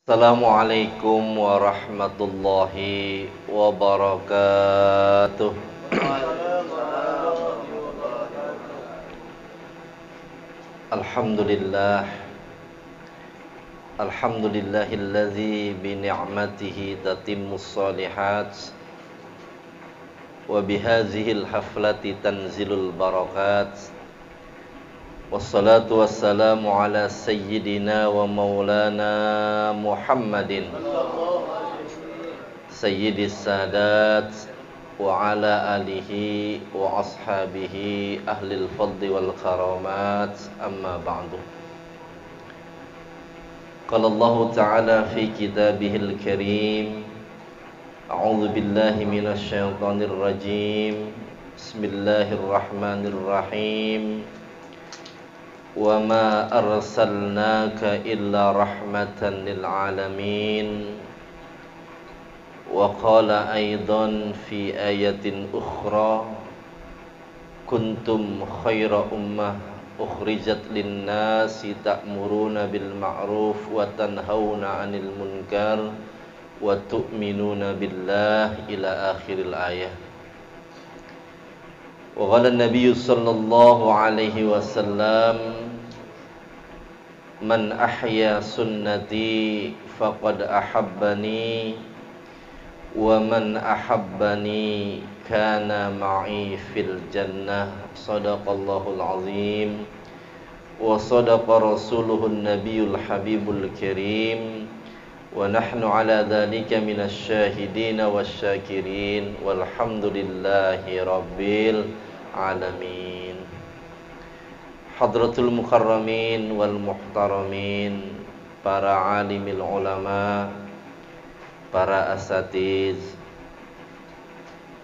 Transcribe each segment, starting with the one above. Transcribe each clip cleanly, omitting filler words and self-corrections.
Assalamualaikum warahmatullahi wabarakatuh. Alhamdulillah. Alhamdulillahilladzi bi ni'matihi tatimmus shalihat wa bihadzihil haflati tanzilul barakat. Wassalatu wassalamu ala sayyidina wa maulana Muhammadin sayyidis sadat wa ala alihi wa ashabihi ahlil fadli wal karamat, amma ba'du. Qala Allah ta'ala fi kitabihil karim, a'udzu billahi minasy syaithanir rajim. Bismillahirrahmanirrahim. Wa ma arsalnaka illa rahmatan lil alamin. Wa qala aidan fi ayatin ukhra, kuntum khaira ummah ukhrijat lin nasi ta'muruna bil ma'ruf wa tanhauna 'anil munkar wa tu'minuna billah ila akhiril ayah. Wa qala an-nabiy sallallahu alaihi wasallam, man ahya sunnati faqad ahabbani wa man ahabbani kana ma'i fil jannah. Shadaqallahul azim wa sadaqa rasuluhun nabiyul habibul karim wa nahnu ala dhalika minasy syahidin wasyakirin walhamdulillahi rabbil alamin. Hadratul mukarramin wal muhtaramin, para alimil ulama, para asatiz,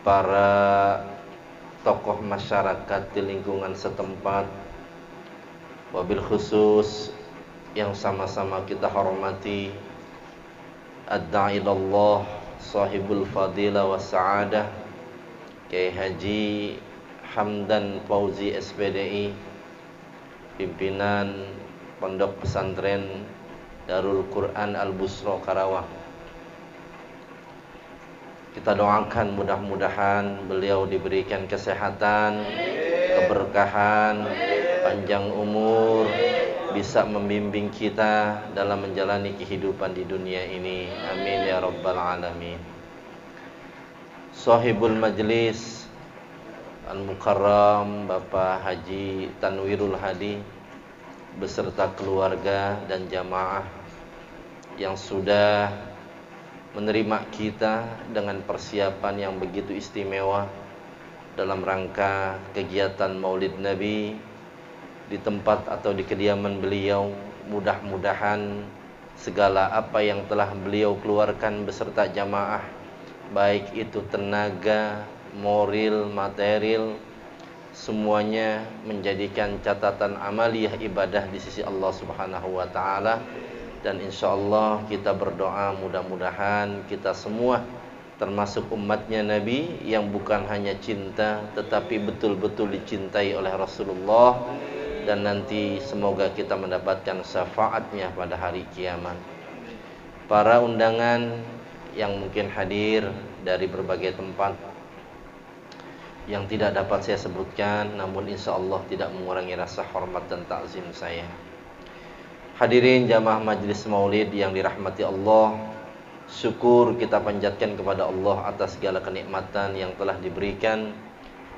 para tokoh masyarakat di lingkungan setempat, wabil khusus yang sama-sama kita hormati ad-da'i ilallah sahibul fadilah wa sa'adah Kiai Haji Hamdan Fauzi SPDI, pimpinan Pondok Pesantren Darul Quran Al-Busra Karawang. Kita doakan mudah-mudahan beliau diberikan kesehatan, keberkahan, panjang umur, bisa membimbing kita dalam menjalani kehidupan di dunia ini. Amin ya rabbal alamin. Sahibul majlis Al-Mukarram Bapak Haji Tanwirul Hadi beserta keluarga dan jamaah yang sudah menerima kita dengan persiapan yang begitu istimewa dalam rangka kegiatan Maulid Nabi di tempat atau di kediaman beliau. Mudah-mudahan segala apa yang telah beliau keluarkan beserta jamaah, baik itu tenaga, moral, material, semuanya menjadikan catatan amaliyah ibadah di sisi Allah Subhanahu wa taala. Dan insyaallah kita berdoa mudah-mudahan kita semua termasuk umatnya Nabi yang bukan hanya cinta tetapi betul-betul dicintai oleh Rasulullah, dan nanti semoga kita mendapatkan syafaatnya pada hari kiamat. Para undangan yang mungkin hadir dari berbagai tempat yang tidak dapat saya sebutkan, namun insyaallah tidak mengurangi rasa hormat dan takzim saya. Hadirin jamaah majlis maulid yang dirahmati Allah, syukur kita panjatkan kepada Allah atas segala kenikmatan yang telah diberikan,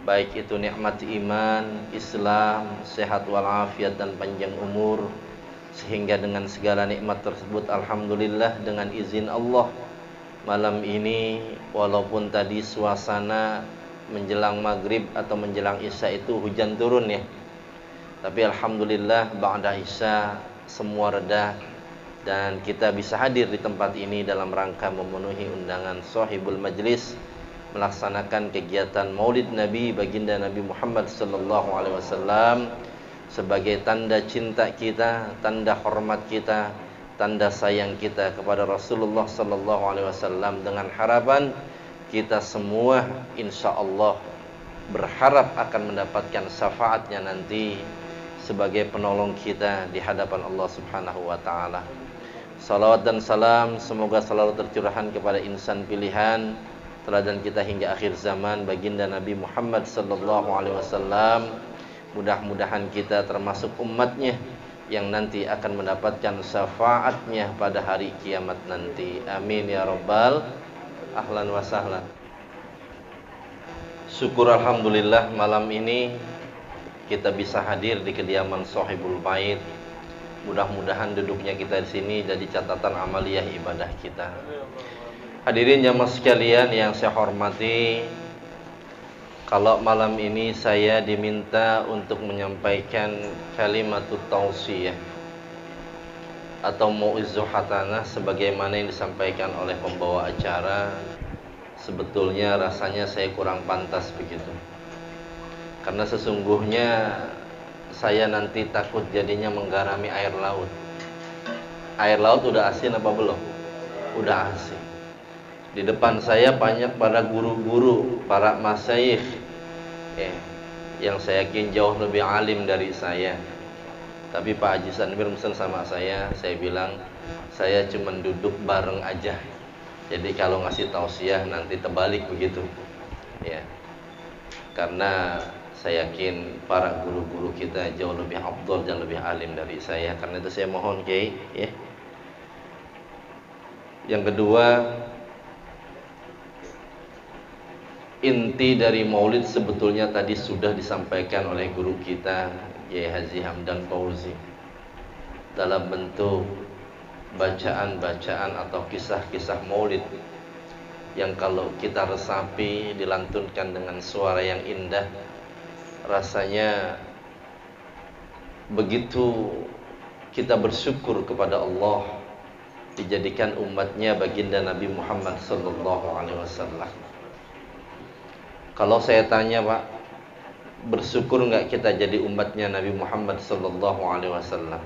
baik itu nikmat iman, Islam, sehat walafiat dan panjang umur. Sehingga dengan segala nikmat tersebut, alhamdulillah, dengan izin Allah, malam ini walaupun tadi suasana menjelang maghrib atau menjelang isya itu hujan turun ya, tapi alhamdulillah ba'da isya semua reda dan kita bisa hadir di tempat ini dalam rangka memenuhi undangan sahibul majlis melaksanakan kegiatan Maulid Nabi baginda Nabi Muhammad sallallahu alaihi wasallam sebagai tanda cinta kita, tanda hormat kita, tanda sayang kita kepada Rasulullah sallallahu alaihi wasallam, dengan harapan kita semua insyaallah berharap akan mendapatkan syafaatnya nanti sebagai penolong kita di hadapan Allah Subhanahu wa taala. Salawat dan salam semoga selalu tercurahkan kepada insan pilihan, teladan kita hingga akhir zaman, baginda Nabi Muhammad sallallahu alaihi wasallam. Mudah-mudahan kita termasuk umatnya yang nanti akan mendapatkan syafaatnya pada hari kiamat nanti. Amin ya rabbal ahlan wa sahlan. Syukur alhamdulillah malam ini kita bisa hadir di kediaman Shahibul Bait. Mudah-mudahan duduknya kita di sini jadi catatan amaliyah ibadah kita. Hadirin jamaah sekalian yang saya hormati, kalau malam ini saya diminta untuk menyampaikan kalimatut tausiyah atau mau'izah hasanah sebagaimana yang disampaikan oleh pembawa acara, sebetulnya rasanya saya kurang pantas begitu. Karena sesungguhnya saya nanti takut jadinya menggarami air laut. Air laut udah asin apa belum? Udah asin. Di depan saya banyak para guru-guru, para masyayikh yang saya yakin jauh lebih alim dari saya. Tapi Pak Haji Sanmir mesen sama saya bilang, saya cuma duduk bareng aja. Jadi kalau ngasih tausiah nanti terbalik begitu. Ya. Karena saya yakin para guru-guru kita jauh lebih afdal dan lebih alim dari saya. Karena itu saya mohon Kiai, ya. Yang kedua, inti dari maulid sebetulnya tadi sudah disampaikan oleh guru kita Kiai Haji Hamdan Fauzi dalam bentuk bacaan-bacaan atau kisah-kisah maulid yang kalau kita resapi dilantunkan dengan suara yang indah, rasanya begitu kita bersyukur kepada Allah dijadikan umatnya baginda Nabi Muhammad sallallahu alaihi wasallam. Kalau saya tanya Pak, bersyukur enggak kita jadi umatnya Nabi Muhammad sallallahu alaihi wasallam?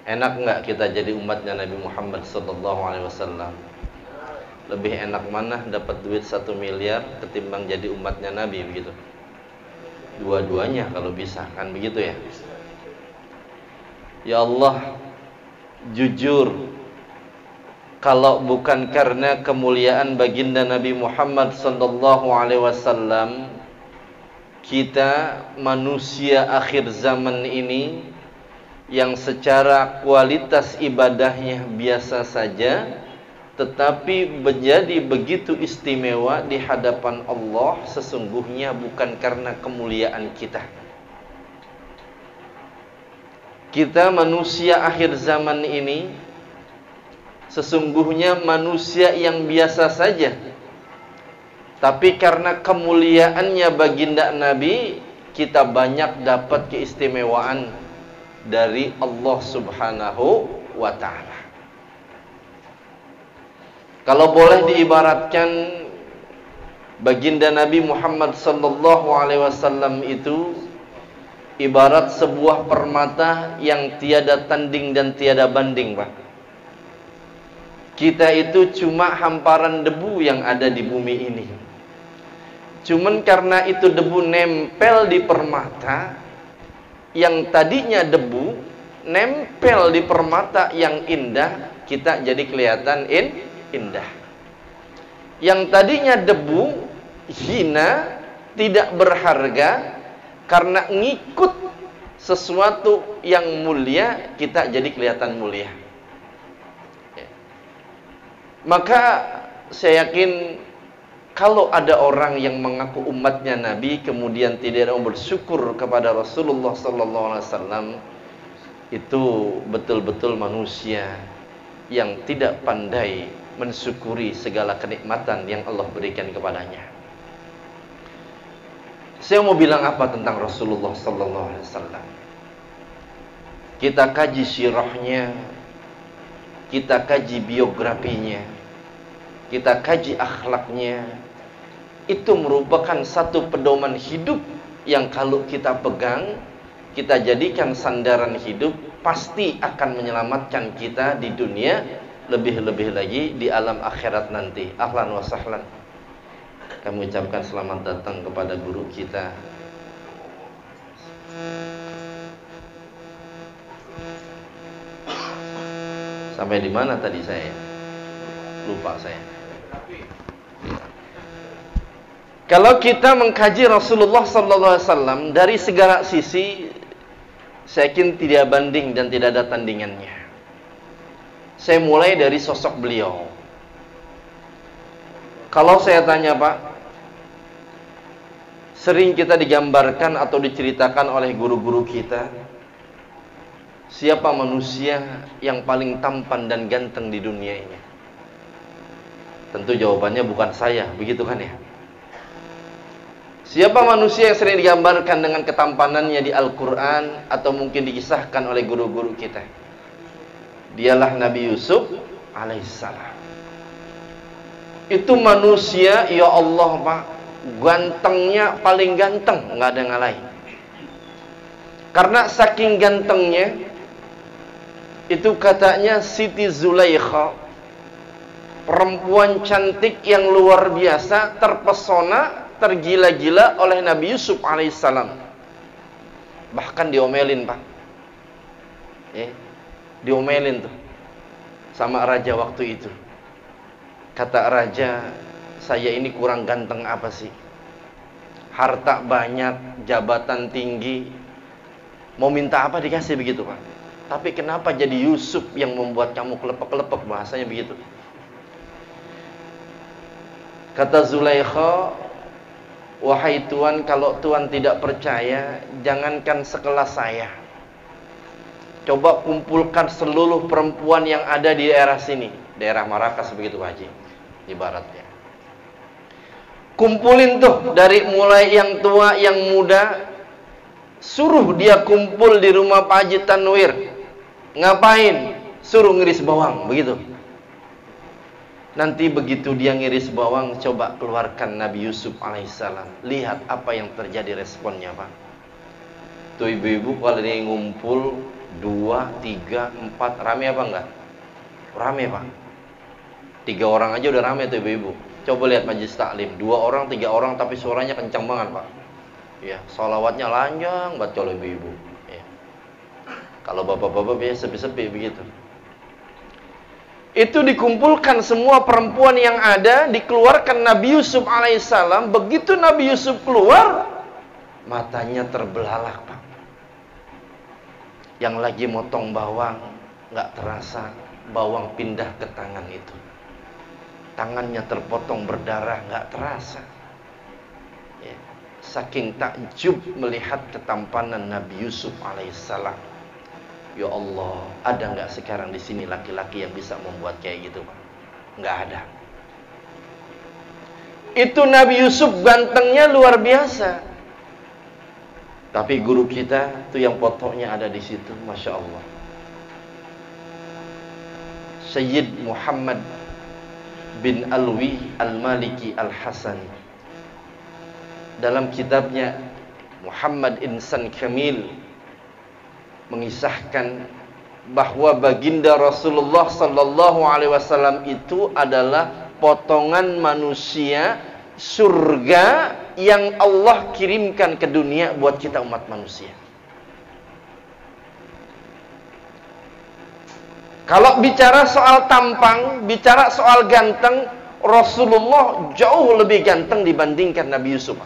Enak enggak kita jadi umatnya Nabi Muhammad sallallahu alaihi wasallam? Lebih enak mana dapat duit 1 miliar ketimbang jadi umatnya Nabi begitu? Dua-duanya kalau bisa, kan begitu ya. Ya Allah, jujur, kalau bukan karena kemuliaan baginda Nabi Muhammad sallallahu alaihi wasallam, kita manusia akhir zaman ini yang secara kualitas ibadahnya biasa saja tetapi menjadi begitu istimewa di hadapan Allah, sesungguhnya bukan karena kemuliaan kita. Kita manusia akhir zaman ini sesungguhnya manusia yang biasa saja, tapi karena kemuliaannya baginda Nabi, kita banyak dapat keistimewaan dari Allah Subhanahu wa ta'ala. Kalau boleh diibaratkan, baginda Nabi Muhammad sallallahu alaihi wasallam itu ibarat sebuah permata yang tiada tanding dan tiada banding, Pak. Kita itu cuma hamparan debu yang ada di bumi ini. Cuman karena itu debu nempel di permata, yang tadinya debu nempel di permata yang indah, kita jadi kelihatan indah. Yang tadinya debu hina, tidak berharga, karena ngikut sesuatu yang mulia, kita jadi kelihatan mulia. Maka saya yakin kalau ada orang yang mengaku umatnya Nabi kemudian tidak mau bersyukur kepada Rasulullah sallallahu alaihi wasallam, itu betul-betul manusia yang tidak pandai mensyukuri segala kenikmatan yang Allah berikan kepadanya. Saya mau bilang apa tentang Rasulullah sallallahu alaihi wasallam? Kita kaji sirahnya, kita kaji biografinya, kita kaji akhlaknya. Itu merupakan satu pedoman hidup yang kalau kita pegang, kita jadikan sandaran hidup, pasti akan menyelamatkan kita di dunia, lebih-lebih lagi di alam akhirat nanti. Ahlan wa sahlan. Kami ucapkan selamat datang kepada guru kita, Sampai di mana tadi saya? Lupa saya. Kalau kita mengkaji Rasulullah SAW dari segala sisi, saya yakin tidak banding dan tidak ada tandingannya. Saya mulai dari sosok beliau. Kalau saya tanya, Pak, sering kita digambarkan atau diceritakan oleh guru-guru kita, siapa manusia yang paling tampan dan ganteng di dunia ini? Tentu jawabannya bukan saya, begitu kan ya? Siapa manusia yang sering digambarkan dengan ketampanannya di Al-Quran atau mungkin dikisahkan oleh guru-guru kita? Dialah Nabi Yusuf alaihissalam. Itu manusia, ya Allah Pak, gantengnya paling ganteng, nggak ada yang lain. Karena saking gantengnya, itu katanya Siti Zulaikha, perempuan cantik yang luar biasa, terpesona, tergila-gila oleh Nabi Yusuf alaihissalam. Bahkan diomelin, Pak. Diomelin tuh sama raja waktu itu. Kata raja, saya ini kurang ganteng apa sih? Harta banyak, jabatan tinggi, mau minta apa dikasih, begitu Pak. Tapi kenapa jadi Yusuf yang membuat kamu kelepek-kelepek, bahasanya begitu. Kata Zulaikha, wahai Tuan, kalau Tuan tidak percaya, jangankan sekelas saya, coba kumpulkan seluruh perempuan yang ada di daerah sini, daerah Marakas begitu Pak Haji, ibaratnya. Kumpulin tuh dari mulai yang tua, yang muda, suruh dia kumpul di rumah Pak Haji Tanwir. Ngapain? Suruh ngiris bawang, begitu. Nanti begitu dia ngiris bawang, coba keluarkan Nabi Yusuf alaihissalam. Lihat apa yang terjadi responnya, Pak. Tuh ibu-ibu kalau dia ngumpul 2, 3, 4, rame apa enggak? Rame, Pak. 3 orang aja udah rame tuh ibu-ibu. Coba lihat majlis taklim, 2 orang, 3 orang, tapi suaranya kencang banget, Pak. Ya, sholawatnya lanjang buat kalau ibu-ibu. Ya. Kalau bapak-bapak biasa sepi-sepi begitu. Itu dikumpulkan semua perempuan yang ada, dikeluarkan Nabi Yusuf alaihissalam. Begitu Nabi Yusuf keluar, matanya terbelalak, Pak. Yang lagi motong bawang, nggak terasa bawang pindah ke tangan itu. Tangannya terpotong berdarah, nggak terasa. Ya. Saking takjub melihat ketampanan Nabi Yusuf alaihissalam. Ya Allah, ada nggak sekarang di sini laki-laki yang bisa membuat kayak gitu, Pak? Nggak ada. Itu Nabi Yusuf gantengnya luar biasa. Tapi guru kita tuh yang fotonya ada di situ, masya Allah. Sayyid Muhammad bin Alwi Al-Maliki Al-Hasani, dalam kitabnya Muhammad Insan Kamil, mengisahkan bahwa baginda Rasulullah sallallahu alaihi wasallam itu adalah potongan manusia surga yang Allah kirimkan ke dunia buat kita umat manusia. Kalau bicara soal tampang, bicara soal ganteng, Rasulullah jauh lebih ganteng dibandingkan Nabi Yusuf.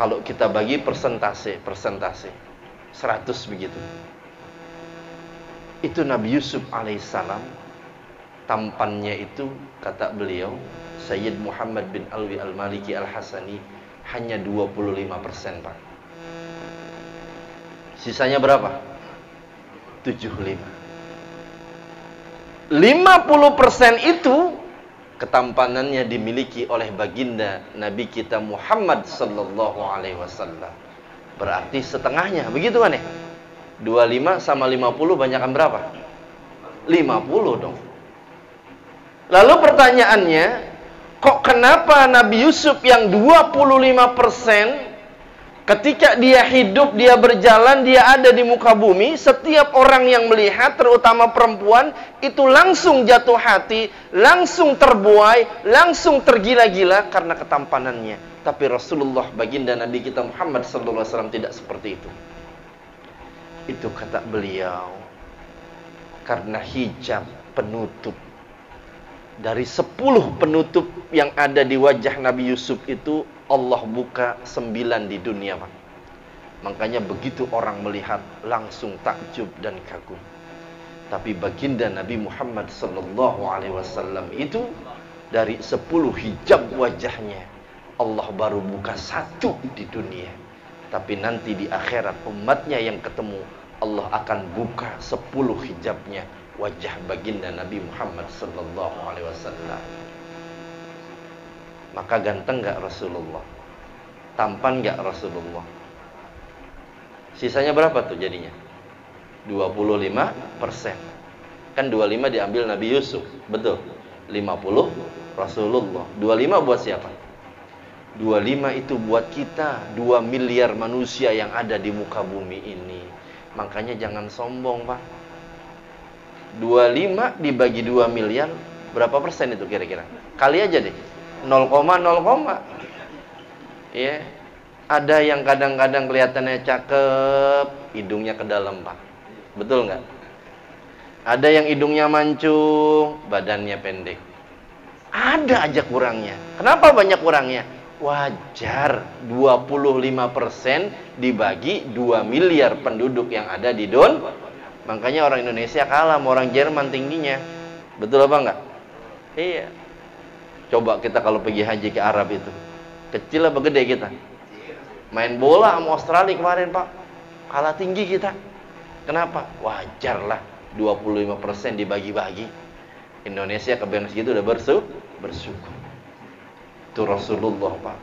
Kalau kita bagi persentase 100 begitu. Itu Nabi Yusuf alaihissalam, tampannya itu, kata beliau Sayyid Muhammad bin Alwi Al-Maliki Al-Hasani, hanya 25%, Pak. Sisanya berapa? 75. 50% itu ketampanannya dimiliki oleh baginda Nabi kita Muhammad sallallahu alaihi wasallam. Berarti setengahnya, begitu kan ya? 25 sama 50 banyakkan berapa? 50 dong. Lalu pertanyaannya, kok kenapa Nabi Yusuf yang 25% ketika dia hidup, dia berjalan, dia ada di muka bumi, setiap orang yang melihat, terutama perempuan, itu langsung jatuh hati, langsung terbuai, langsung tergila-gila karena ketampanannya. Tapi Rasulullah baginda Nabi kita Muhammad sallallahu alaihi wasallam tidak seperti itu. Itu kata beliau, Karena hijab penutup. Dari 10 penutup yang ada di wajah Nabi Yusuf itu, Allah buka 9 di dunia, Pak. Makanya begitu orang melihat langsung takjub dan kagum. Tapi baginda Nabi Muhammad sallallahu alaihi wasallam itu dari 10 hijab wajahnya, Allah baru buka 1 di dunia. Tapi nanti di akhirat umatnya yang ketemu, Allah akan buka 10 hijabnya wajah baginda Nabi Muhammad sallallahu alaihi wasallam. Maka ganteng enggak Rasulullah? Tampan enggak Rasulullah? Sisanya berapa tuh jadinya? 25%. Kan 25 diambil Nabi Yusuf, betul. 50 Rasulullah. 25 buat siapa? 25 itu buat kita, 2 miliar manusia yang ada di muka bumi ini. Makanya jangan sombong, Pak. 25 dibagi 2 miliar, berapa persen itu kira-kira? Kali aja deh. 0,0, ya. Ada yang kadang-kadang kelihatannya cakep, hidungnya ke dalam, Pak. Betul nggak? Ada yang hidungnya mancung, badannya pendek. Ada aja kurangnya. Kenapa banyak kurangnya? Wajar. 25% dibagi 2 miliar penduduk yang ada di Makanya orang Indonesia kalah sama orang Jerman tingginya. Betul apa enggak? Iya. Coba kita kalau pergi haji ke Arab itu, kecil apa gede kita? Main bola sama Australia kemarin, Pak. Kalah tinggi kita. Kenapa? Wajar lah. 25% dibagi-bagi. Indonesia kebayang segitu udah bersyukur. Itu Rasulullah, Pak.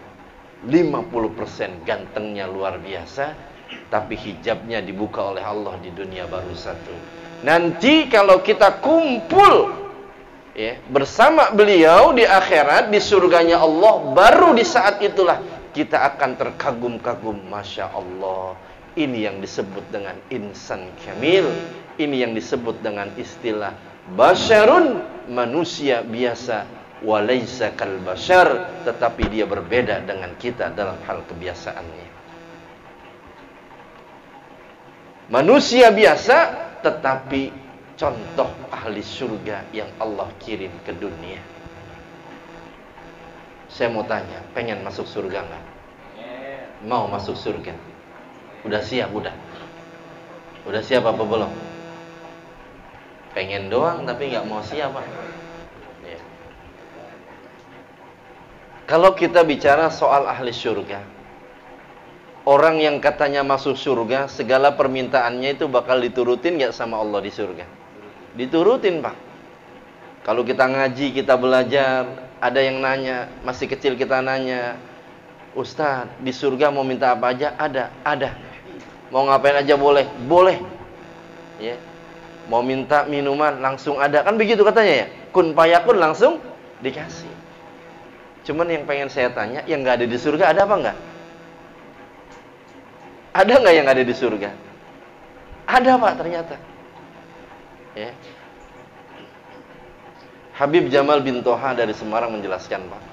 50% gantengnya luar biasa. Tapi hijabnya dibuka oleh Allah di dunia baru 1. Nanti kalau kita kumpul ya, bersama beliau di akhirat, di surganya Allah, baru di saat itulah kita akan terkagum-kagum. Masya Allah. Ini yang disebut dengan insan kamil. Ini yang disebut dengan istilah basyarun, manusia biasa. Walaysa kal basyar, tetapi dia berbeda dengan kita dalam hal kebiasaannya. Manusia biasa, tetapi contoh ahli surga yang Allah kirim ke dunia. Saya mau tanya, pengen masuk surga nggak? Mau masuk surga? Udah siap, udah? Udah siap apa belum? Pengen doang, tapi nggak mau siap, Pak. Ya. Kalau kita bicara soal ahli surga, orang yang katanya masuk surga, segala permintaannya itu bakal diturutin gak sama Allah di surga? Diturutin, Pak. Kalau kita ngaji, kita belajar, ada yang nanya, masih kecil kita nanya, Ustaz, di surga mau minta apa aja? Ada. Mau ngapain aja boleh? Boleh. Ya. Mau minta minuman, langsung ada. Kan begitu katanya ya? Kun fayakun langsung dikasih. Cuman yang pengen saya tanya, yang gak ada di surga ada apa enggak? Ada nggak yang ada di surga? Ada, Pak, ternyata. Ya. Habib Jamal bin Toha dari Semarang menjelaskan, Pak.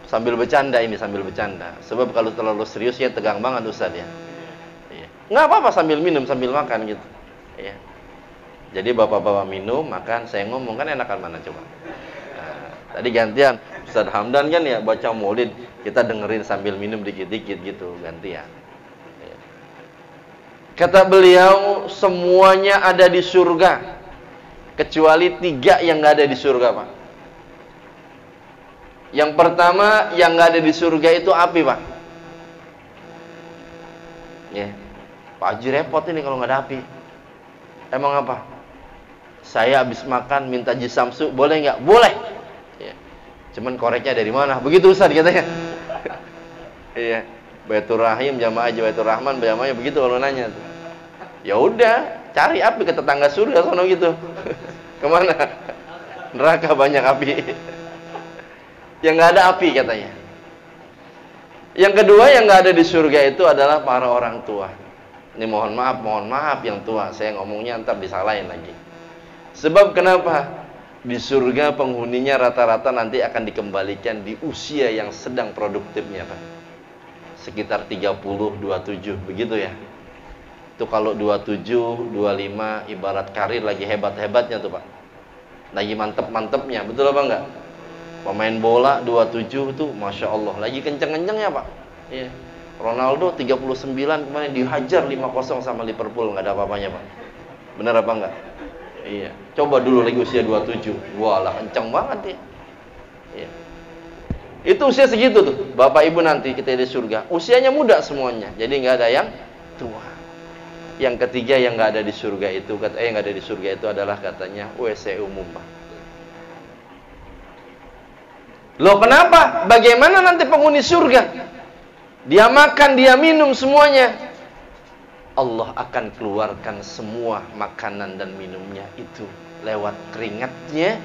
Sambil bercanda ini, sambil bercanda. Sebab kalau terlalu serius ya tegang banget Ustaz ya. Ya. Nggak apa-apa sambil minum, sambil makan gitu. Ya. Jadi bapak-bapak minum, makan, saya ngomong kan enakan mana coba. Nah, tadi gantian. Ustaz Hamdan kan ya baca maulid, kita dengerin sambil minum dikit-dikit gitu, gantian. Kata beliau, semuanya ada di surga, kecuali 3 yang gak ada di surga, Pak. Yang pertama, yang gak ada di surga itu api, Pak. Ya, Pak Haji repot ini kalau gak ada api. Emang apa? Saya habis makan minta Haji Samsu, boleh gak? Boleh. Ya. Cuman koreknya dari mana? Begitu Ustaz katanya. Iya. Baitur Rahim, jamaah Baitur Rahman, jamaahnya begitu kalau nanya tuh. Ya udah, cari api ke tetangga surga sono gitu. Kemana? Neraka banyak api. Yang nggak ada api katanya. Yang kedua yang nggak ada di surga itu adalah para orang tua. Ini mohon maaf yang tua. Saya ngomongnya ntar disalahin lagi. Sebab kenapa? Di surga penghuninya rata-rata nanti akan dikembalikan di usia yang sedang produktifnya, Pak. Sekitar 30-27 begitu ya. Tuh kalau 27, 25 ibarat karir lagi hebat-hebatnya tuh Pak. Lagi mantep-mantepnya, betul apa enggak? Pemain bola 27 tuh Masya Allah lagi kenceng-kencengnya Pak. Iya. Ronaldo 39 kemarin dihajar 5-0 sama Liverpool, nggak ada apa-apanya Pak. Benar apa enggak? Iya. Coba dulu lagi usia 27. Wah lah kenceng banget ya. Iya. Itu usia segitu tuh. Bapak Ibu nanti kita di surga. Usianya muda semuanya. Jadi nggak ada yang tua. Yang ketiga yang nggak ada di surga itu, yang nggak ada di surga itu adalah katanya WC umum Pak. Loh kenapa? Bagaimana nanti penghuni surga? Dia makan, dia minum semuanya. Allah akan keluarkan semua makanan dan minumnya itu lewat keringatnya,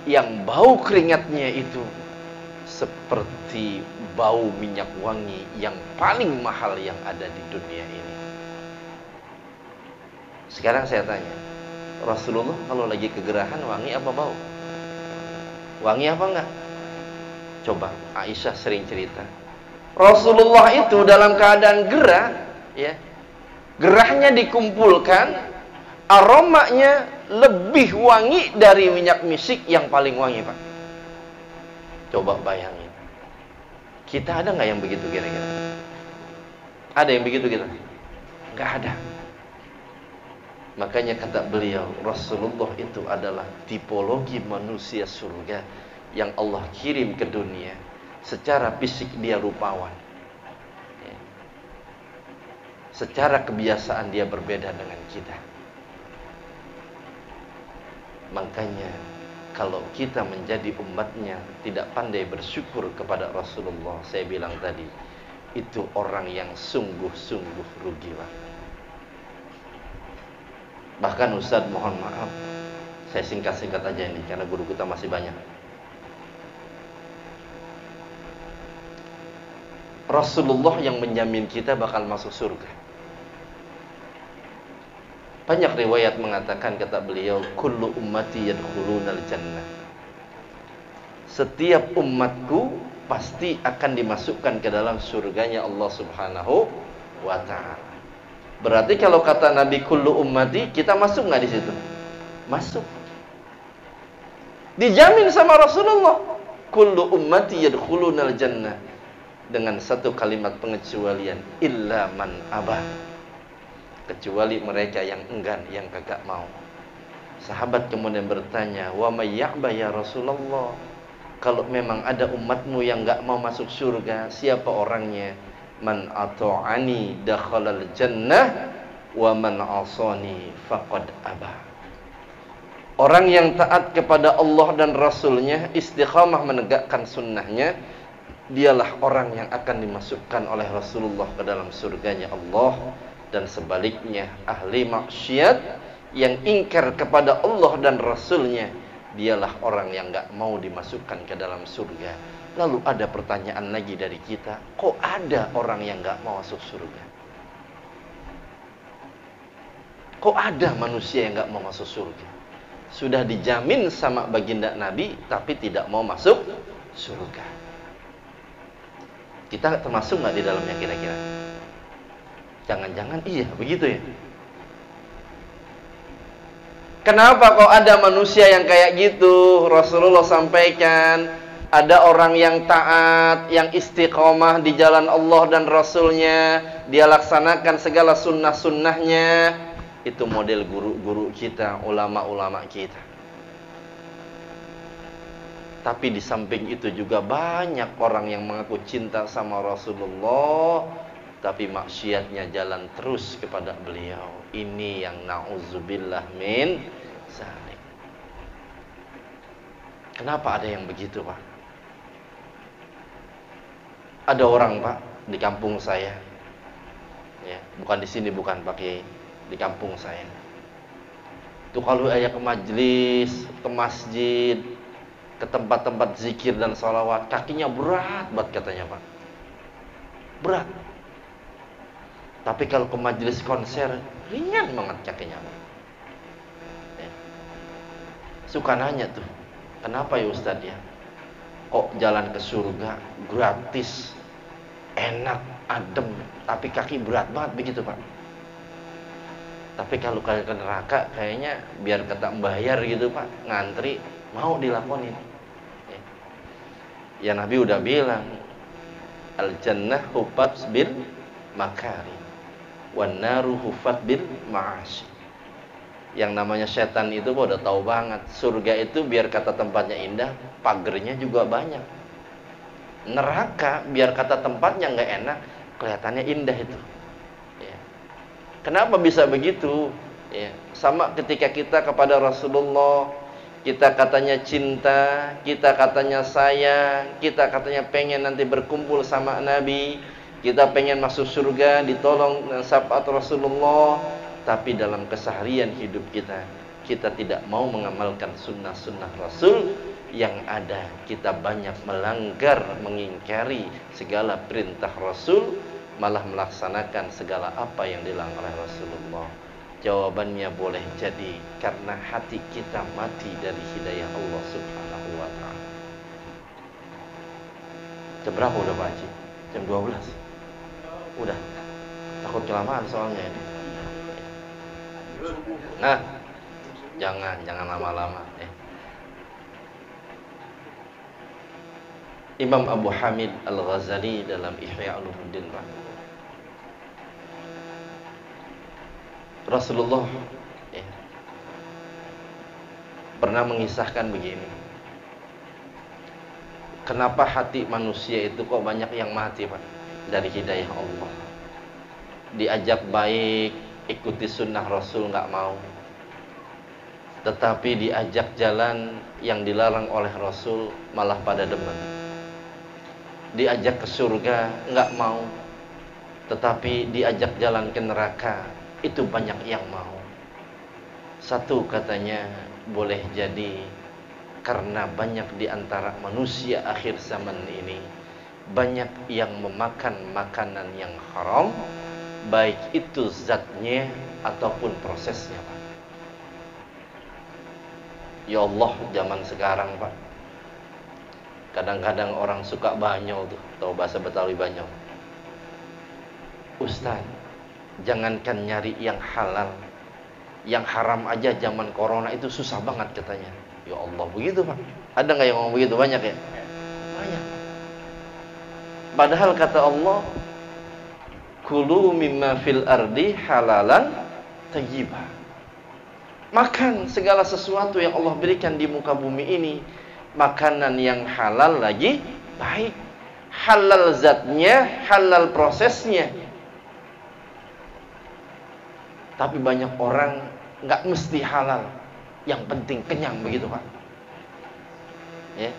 yang bau keringatnya itu seperti bau minyak wangi yang paling mahal yang ada di dunia ini. Sekarang saya tanya, Rasulullah kalau lagi kegerahan wangi apa bau? Wangi apa enggak? Coba, Aisyah sering cerita. Rasulullah itu dalam keadaan gerah, ya. Gerahnya dikumpulkan, aromanya lebih wangi dari minyak misik yang paling wangi, Pak. Coba bayangin. Kita ada nggak yang begitu kira-kira? Ada yang begitu kita? Nggak ada. Makanya kata beliau, Rasulullah itu adalah tipologi manusia surga yang Allah kirim ke dunia. Secara fisik dia rupawan, ya. Secara kebiasaan dia berbeda dengan kita. Makanya kalau kita menjadi umatnya tidak pandai bersyukur kepada Rasulullah, saya bilang tadi, itu orang yang sungguh-sungguh rugi, Pak. Bahkan Ustadz mohon maaf, saya singkat-singkat aja ini karena guru kita masih banyak. Rasulullah yang menjamin kita bakal masuk surga. Banyak riwayat mengatakan, kata beliau, kullu ummati yadkhulunal jannah. Setiap umatku pasti akan dimasukkan ke dalam surganya Allah Subhanahu wa ta'ala. Berarti kalau kata Nabi kullu ummati, kita masuk nggak di situ? Masuk. Dijamin sama Rasulullah, kullu ummati yadkhulunal jannah, dengan satu kalimat pengecualian, illa man abah, kecuali mereka yang enggan, yang kagak mau. Sahabat kemudian bertanya, wa may ya'ba ya Rasulullah, kalau memang ada umatmu yang enggak mau masuk surga, siapa orangnya? Man ata'ani dakhalal jannah wa man asani faqad aba. Orang yang taat kepada Allah dan Rasulnya, istiqamah menegakkan sunnahnya, dialah orang yang akan dimasukkan oleh Rasulullah ke dalam surganya Allah. Dan sebaliknya, ahli maksiat yang ingkar kepada Allah dan Rasulnya, dialah orang yang gak mau dimasukkan ke dalam surga. Lalu ada pertanyaan lagi dari kita, kok ada orang yang gak mau masuk surga? Kok ada manusia yang gak mau masuk surga? Sudah dijamin sama baginda Nabi, tapi tidak mau masuk surga. Kita termasuk gak di dalamnya kira-kira? Jangan-jangan iya, begitu ya? Kenapa kok ada manusia yang kayak gitu? Rasulullah sampaikan, ada orang yang taat, yang istiqomah di jalan Allah dan Rasulnya, dia laksanakan segala sunnah-sunnahnya. Itu model guru-guru kita, ulama-ulama kita. Tapi di samping itu juga banyak orang yang mengaku cinta sama Rasulullah, tapi maksiatnya jalan terus kepada beliau. Ini yang na'udzubillah min zalik. Kenapa ada yang begitu, Pak? Ada orang, Pak, di kampung saya, ya, bukan di sini, bukan Pak Kiai, di kampung saya. Itu kalau ayah ke majelis, ke masjid, ke tempat-tempat zikir dan sholawat, kakinya berat banget katanya, Pak. Berat. Tapi kalau ke majelis konser, ringan banget kakinya, Pak. Ya. Suka nanya tuh, kenapa ya Ustadz ya? Kok jalan ke surga gratis, enak, adem, tapi kaki berat banget begitu, Pak? Tapi kalau kalian ke neraka kayaknya biar kata membayar gitu Pak, ngantri mau dilakonin. Ya Nabi udah bilang, al jannah hufat bil makari, wan naru hufat bil ma'asyi. Yang namanya setan itu udah tahu banget, surga itu biar kata tempatnya indah, pagernya juga banyak. Neraka biar kata tempatnya nggak enak, kelihatannya indah itu. Ya. Kenapa bisa begitu? Ya. Sama ketika kita kepada Rasulullah, kita katanya cinta, kita katanya sayang, kita katanya pengen nanti berkumpul sama Nabi, kita pengen masuk surga, ditolong dan syafaat Rasulullah. Tapi dalam keseharian hidup kita, kita tidak mau mengamalkan sunnah-sunnah Rasul. Yang ada kita banyak melanggar, mengingkari segala perintah Rasul, malah melaksanakan segala apa yang dilarang oleh Rasulullah. Jawabannya boleh jadi karena hati kita mati dari hidayah Allah Subhanahu wa ta'ala. Jam berapa udah Pak Haji? Jam 12. Udah. Takut kelamaan soalnya ini. Nah, jangan lama-lama. Imam Abu Hamid Al-Ghazali dalam Ihya Ulumuddin Rasulullah pernah mengisahkan begini. Kenapa hati manusia itu kok banyak yang mati Pak? Dari hidayah Allah. Diajak baik, ikuti sunnah Rasul nggak mau. Tetapi diajak jalan yang dilarang oleh Rasul malah pada demen. Diajak ke surga nggak mau, tetapi diajak jalan ke neraka itu banyak yang mau. Satu katanya boleh jadi karena banyak di antara manusia akhir zaman ini banyak yang memakan makanan yang haram, baik itu zatnya ataupun prosesnya Pak. Ya Allah, zaman sekarang Pak, kadang-kadang orang suka banyol tuh, tahu bahasa Betawi banyol. Ustaz, jangankan nyari yang halal, yang haram aja zaman corona itu susah banget katanya. Ya Allah, begitu Pak. Ada nggak yang ngomong begitu? Banyak ya? Banyak. Padahal kata Allah, kulu mimma fil ardi halalan thayyibah. Makan segala sesuatu yang Allah berikan di muka bumi ini, makanan yang halal lagi baik. Halal zatnya, halal prosesnya. Tapi banyak orang nggak mesti halal, yang penting kenyang begitu Pak. Ya.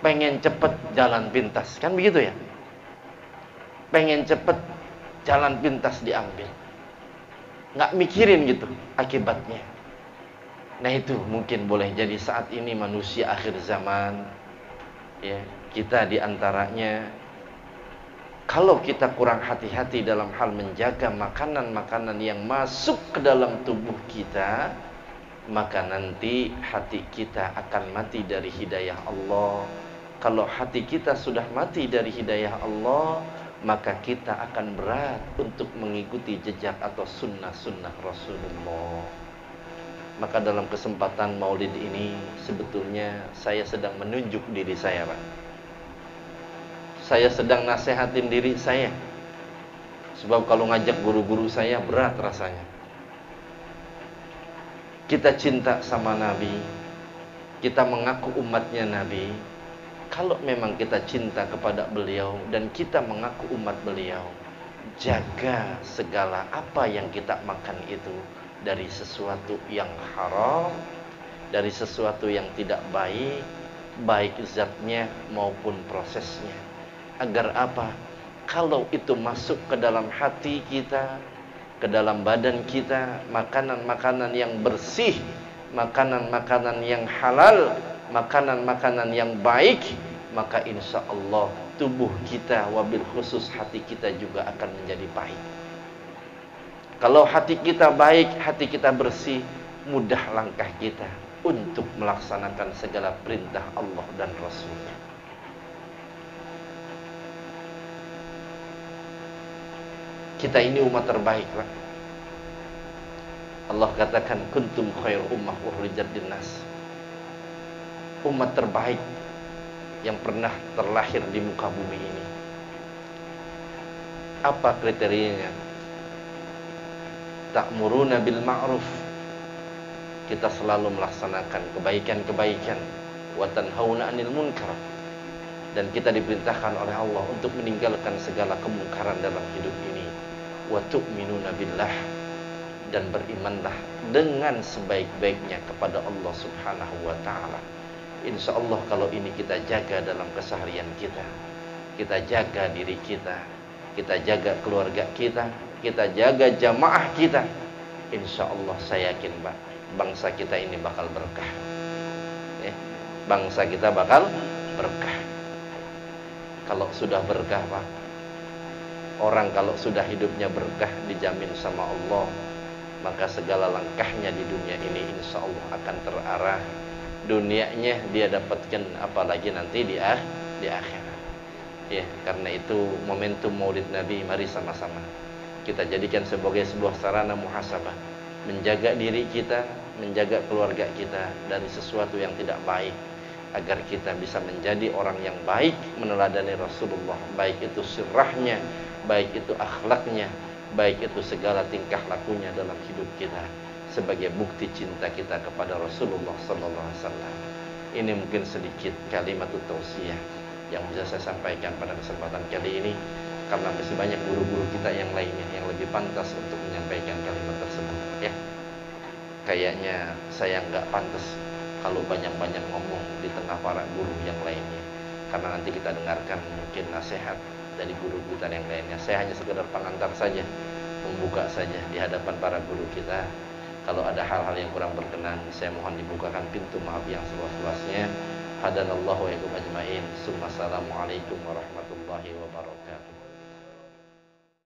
Pengen cepet jalan pintas, kan begitu ya? Pengen cepet jalan pintas diambil, nggak mikirin gitu akibatnya. Nah itu mungkin boleh jadi saat ini manusia akhir zaman, ya, kita diantaranya, kalau kita kurang hati-hati dalam hal menjaga makanan-makanan yang masuk ke dalam tubuh kita, maka nanti hati kita akan mati dari hidayah Allah. Kalau hati kita sudah mati dari hidayah Allah, maka kita akan berat untuk mengikuti jejak atau sunnah-sunnah Rasulullah. Maka dalam kesempatan maulid ini sebetulnya saya sedang menunjuk diri saya Pak. Saya sedang nasihatin diri saya. Sebab kalau ngajak guru-guru saya berat rasanya. Kita cinta sama Nabi, kita mengaku umatnya Nabi. Kalau memang kita cinta kepada beliau dan kita mengaku umat beliau, jaga segala apa yang kita makan itu dari sesuatu yang haram, dari sesuatu yang tidak baik, baik zatnya maupun prosesnya. Agar apa? Kalau itu masuk ke dalam hati kita, ke dalam badan kita, makanan-makanan yang bersih, makanan-makanan yang halal, makanan-makanan yang baik, maka insya Allah tubuh kita, wabil khusus hati kita juga akan menjadi baik. Kalau hati kita baik, hati kita bersih, mudah langkah kita untuk melaksanakan segala perintah Allah dan Rasulnya. Kita ini umat terbaik Pak. Allah katakan kuntum khairu ummah ukhrijat linnas. Umat terbaik yang pernah terlahir di muka bumi ini. Apa kriterianya? Ta'muruna bil ma'ruf. Kita selalu melaksanakan kebaikan-kebaikan, wa tanhauna 'anil munkar. Dan kita diperintahkan oleh Allah untuk meninggalkan segala kemungkaran dalam hidup ini. Wa tu'minuna billah, dan berimanlah dengan sebaik-baiknya kepada Allah Subhanahu wa taala. Insyaallah kalau ini kita jaga dalam keseharian kita, kita jaga diri kita, kita jaga keluarga kita jaga jamaah kita, insyaallah saya yakin Pak, bangsa kita ini bakal berkah. Bangsa kita bakal berkah. Kalau sudah berkah Pak, orang kalau sudah hidupnya berkah dijamin sama Allah, maka segala langkahnya di dunia ini insya Allah akan terarah. Dunianya dia dapatkan, apalagi nanti di akhirat. Ya, karena itu momentum Maulid Nabi, mari sama-sama kita jadikan sebagai sebuah sarana muhasabah, menjaga diri kita, menjaga keluarga kita dari sesuatu yang tidak baik, agar kita bisa menjadi orang yang baik, meneladani Rasulullah, baik itu sirahnya, baik itu akhlaknya, baik itu segala tingkah lakunya dalam hidup kita, sebagai bukti cinta kita kepada Rasulullah sallallahu alaihi wasallam. Ini mungkin sedikit kalimat tausiyah yang bisa saya sampaikan pada kesempatan kali ini, karena masih banyak guru-guru kita yang lainnya yang lebih pantas untuk menyampaikan kalimat tersebut. Ya, kayaknya saya nggak pantas kalau banyak-banyak ngomong di tengah para guru yang lainnya, karena nanti kita dengarkan mungkin nasihat dari guru kita yang lainnya. Saya hanya sekedar pengantar saja, membuka saja di hadapan para guru kita. Kalau ada hal-hal yang kurang berkenan, saya mohon dibukakan pintu maaf yang seluas-luasnya. Hadanallahu wa iyyakum ajmain. Assalamualaikum warahmatullahi wabarakatuh.